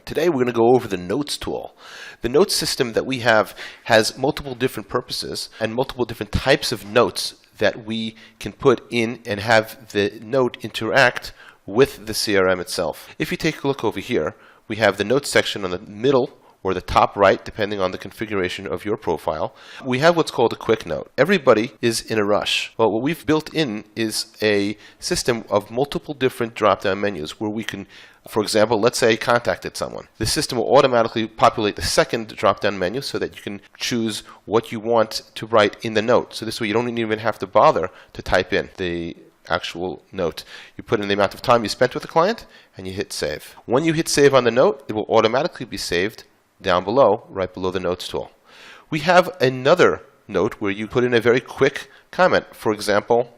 Today we're going to go over the Notes tool. The Notes system that we have has multiple different purposes and multiple different types of notes that we can put in and have the note interact with the CRM itself. If you take a look over here, we have the Notes section on the middle or the top right, depending on the configuration of your profile. We have what's called a quick note. Everybody is in a rush. Well, what we've built in is a system of multiple different drop-down menus where we can, for example, let's say I contacted someone. The system will automatically populate the second drop-down menu so that you can choose what you want to write in the note. So this way you don't even have to bother to type in the actual note. You put in the amount of time you spent with the client and you hit save. When you hit save on the note, it will automatically be saved down below, right below the Notes tool. We have another note where you put in a very quick comment. For example,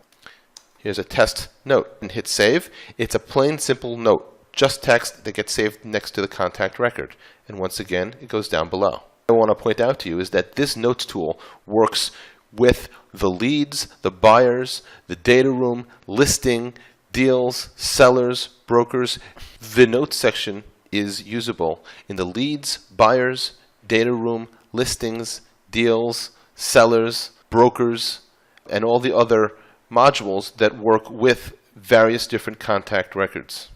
here's a test note and hit save. It's a plain simple note, just text that gets saved next to the contact record. And once again, it goes down below. What I want to point out to you is that this Notes tool works with the leads, the buyers, the data room, listing, deals, sellers, brokers. The Notes section is usable in the leads, buyers, data room, listings, deals, sellers, brokers, and all the other modules that work with various different contact records.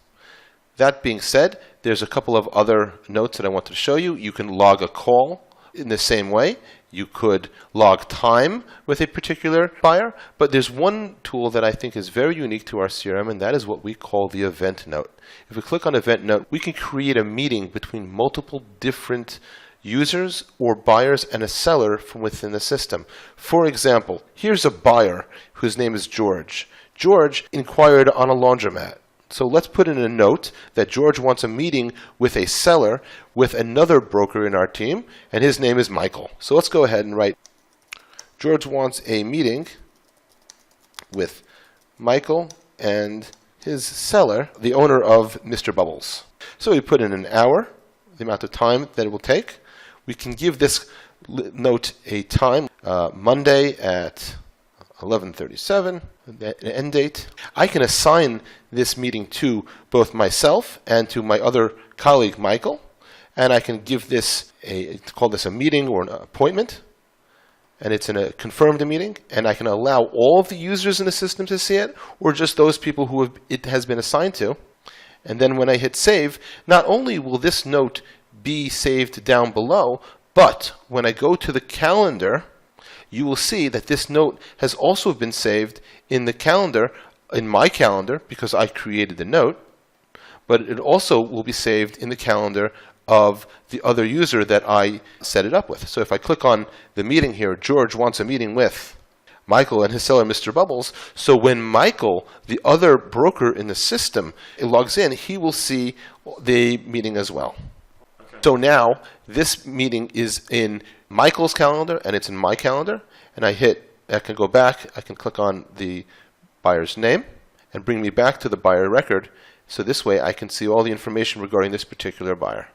That being said, there's a couple of other notes that I want to show you. You can log a call in the same way. You could log time with a particular buyer, but there's one tool that I think is very unique to our CRM, and that is what we call the event note. If we click on event note, we can create a meeting between multiple different users or buyers and a seller from within the system. For example, here's a buyer whose name is George. George inquired on a laundromat. So let's put in a note that George wants a meeting with a seller with another broker in our team, and his name is Michael. So let's go ahead and write, George wants a meeting with Michael and his seller, the owner of Mr. Bubbles. So we put in an hour, the amount of time that it will take. We can give this note a time, Monday at 11:37, the end date. I can assign this meeting to both myself and to my other colleague, Michael, and I can give this call this a meeting or an appointment, and it's in a confirmed meeting, and I can allow all of the users in the system to see it, or just those people who it has been assigned to. And then when I hit save, not only will this note be saved down below, but when I go to the calendar, you will see that this note has also been saved in the calendar, in my calendar, because I created the note, but it also will be saved in the calendar of the other user that I set it up with. So if I click on the meeting here, George wants a meeting with Michael and his seller, Mr. Bubbles. So when Michael, the other broker in the system, logs in, he will see the meeting as well. Okay. So now this meeting is in Michael's calendar and it's in my calendar, and I can go back, I can click on the buyer's name and bring me back to the buyer record, so this way I can see all the information regarding this particular buyer.